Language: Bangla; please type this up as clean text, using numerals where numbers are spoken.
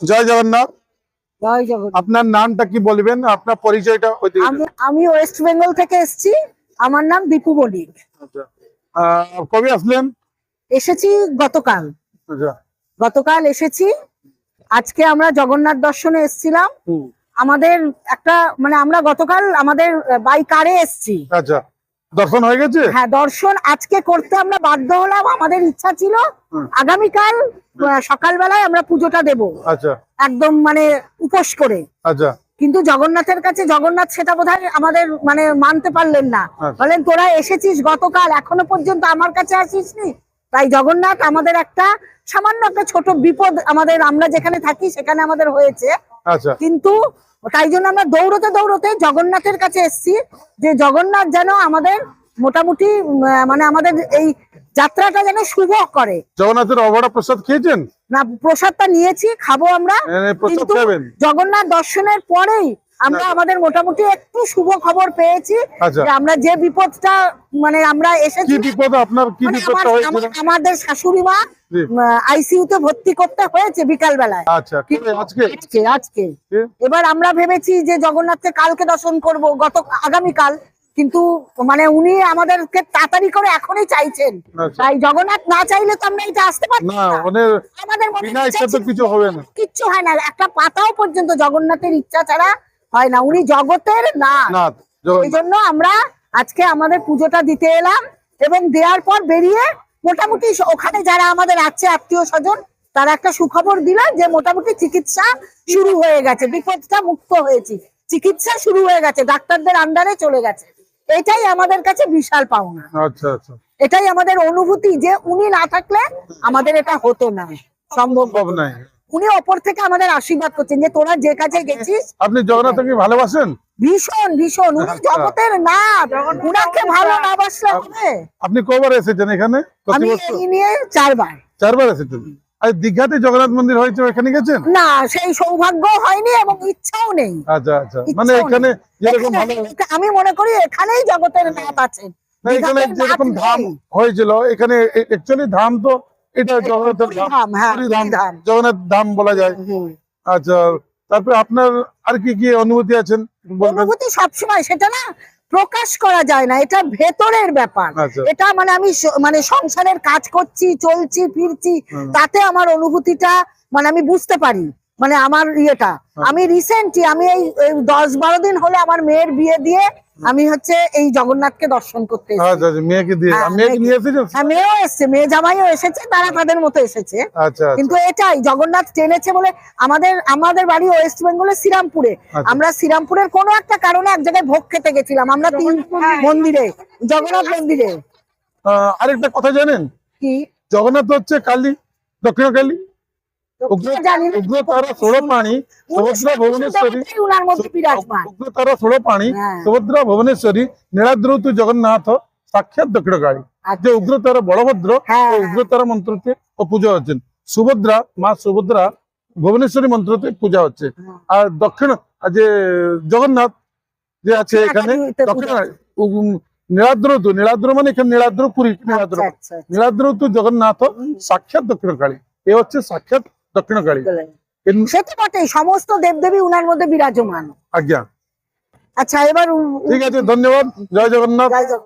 জয় জগন্নাথ। জয় জগন্নাথ। আপনার নামটা কি বলবেন, আপনার পরিচয়টা? আমি ওয়েস্ট বেঙ্গল থেকে এসেছি, আমার নাম দীপু মল্লিক। কবে আসলেন? এসেছি গতকাল। আচ্ছা। গতকাল এসেছি। আজকে আমরা জগন্নাথ দর্শনে এসেছিলাম। আমাদের একটা মানে আমরা গতকাল আমাদের বাই কারে এসেছি। আচ্ছা, দর্শন হয়ে গেছে? হ্যাঁ, দর্শন আজকে করতে আমরা বাধ্য হলাম। আমাদের ইচ্ছা ছিল আগামীকাল সকালবেলায় আমরা পুজোটা দেব। আচ্ছা, একদম মানে উপোস করে। আচ্ছা। কিন্তু জগন্নাথের কাছে জগন্নাথ সেটা বোধহয় আমাদের মানে মানতে পারলেন না। বলেন তোরা এসেছিস গতকাল, এখনো পর্যন্ত আমার কাছে আসিসনি। তাই জগন্নাথ আমাদের একটা সামান্য একটা ছোট বিপদ আমাদের, আমরা যেখানে থাকি সেখানে আমাদের হয়েছে। আচ্ছা। কিন্তু তাই জন্য আমরা দৌড়তে দৌড়তে জগন্নাথের কাছে এসেছি, যে জগন্নাথ যেন আমাদের মোটামুটি মানে আমাদের এই যাত্রাটা যেন শুভ করে। জগন্নাথের অবড়া প্রসাদ খেয়েছেন? না, প্রসাদটা নিয়েছি, খাবো আমরা। কিন্তু জগন্নাথ দর্শনের পরেই আমরা আমাদের মোটামুটি একটু শুভ খবর পেয়েছি। যে আমরা যে বিপদটা মানে আমরা এসেছি, আমাদের শাশুড়ি মা আইসিইউ তে ভর্তি করতে হয়েছে বিকাল বেলায়। আচ্ছা, আজকে এবার আমরা ভেবেছি যে জগন্নাথকে কালকে দর্শন করব, আগামীকাল। কিন্তু মানে উনি আমাদেরকে তাড়াতাড়ি করে এখনই চাইছেন। তাই জগন্নাথ না চাইলে তো আমরা এটা আসতে পারছি না। আমাদের কিছু হবে না, কিচ্ছু হয় না। একটা পাতাও পর্যন্ত জগন্নাথের ইচ্ছা ছাড়া হয় না। উনি জগতের নাথ। এই জন্য আমরা আজকে আমাদের পুজোটা দিতে এলাম, এবং দেওয়ার পর বেরিয়ে মোটামুটি ওখানে যারা আমাদের আছে আত্মীয় স্বজন, তারা একটা সুখবর দিল যে মোটামুটি চিকিৎসা শুরু হয়ে গেছে, বিপদটা মুক্ত হয়েছি, চিকিৎসা শুরু হয়ে গেছে, ডাক্তারদের আন্ডারে চলে গেছে। এটাই আমাদের কাছে বিশাল পাওনা। আচ্ছা, আচ্ছা। এটাই আমাদের অনুভূতি যে উনি না থাকলে আমাদের এটা হতো না, সম্ভব নয়। উনি ওপর থেকে আমাদের আশীর্বাদ করছেন যে তোরা যে কাজে গেছিস। আপনি জগন্নাথকে ভালোবাসেন? ভীষণ ভীষণ। উনি জগতের নাথ, উনাকে ভালো না বাসলে হবে? আপনি কবার এসেছেন এখানে? আমি এই নিয়ে 4 বার। 4 বার এসেছেন? আর দীঘাতে জগন্নাথ মন্দির হয়েছে, ওখানে গেছেন? না, সেই সৌভাগ্য হয়নি এবং ইচ্ছাও নেই। আচ্ছা, আচ্ছা। মানে এখানে যেরকম আমি মনে করি এখানেই জগতের নাথ আছেন। এখানে যেরকম ধাম হয়েছিল, এখানে অ্যাকচুয়ালি ধাম তো এটা জগন্নাথের ধাম, জগন্নাথ ধাম বলা যায়। আচ্ছা, তারপরে আপনার আর কি কি অনুভূতি আছেন? অনুভূতি সবসময় সেটা না প্রকাশ করা যায় না, এটা ভেতরের ব্যাপার। এটা মানে আমি মানে সংসারের কাজ করছি, চলছি ফিরছি, তাতে আমার অনুভূতিটা মানে আমি বুঝতে পারি। মানে আমার ইয়েটা আমি রিসেন্টলি আমি এই 10-12 দিন হলে আমার মেয়ের বিয়ে দিয়ে আমি হচ্ছে এই জগন্নাথকে দর্শন করতে এসেছি। মেয়েও এসছে, মেয়ে জামাইও এসেছে, তারা তাদের মতো এসেছে। কিন্তু এটাই জগন্নাথ টেনেছে বলে। আমাদের বাড়ি ওয়েস্ট বেঙ্গলের শ্রীরামপুরে। আমরা শ্রীরামপুরের কোনো একটা কারণে এক জায়গায় ভোগ খেতে গেছিলাম আমরা 3 মন্দিরে, জগন্নাথ মন্দিরে। আরেকটা কথা জানেন কি? জগন্নাথ হচ্ছে কালী, দক্ষিণ কালী, উগ্রতারা 16 পানি, সুভদ্রা ভুবনেশ্বরী, উগ্রতারা 16 পানি, সুভদ্রা ভুবনেশ্বরী, নীলাদ্রৌতু জগন্নাথ সাক্ষাৎ দক্ষিণ কালী। যে উগ্রতারা বলভদ্র উগ্রতারা মন্ত্রতে পূজা হচ্ছেন, সুভদ্রা মা সুভদ্রা ভুবনেশ্বরী মন্ত্রতে পূজা হচ্ছে। আর দক্ষিণ যে জগন্নাথ যে আছে এখানে দক্ষিণ নীলাদ্র মানে এখানে নীলাদ্রপুরী, নীলাদ্রৌতু জগন্নাথ সাক্ষাৎ দক্ষিণ কালী। এ হচ্ছে সাক্ষাৎ দক্ষিণ কালী। সেটা বটে, সমস্ত দেবদেবী উনার মধ্যে বিরাজমান। আজ্ঞা। আচ্ছা, এবার ঠিক আছে, ধন্যবাদ। জয় জগন্নাথ।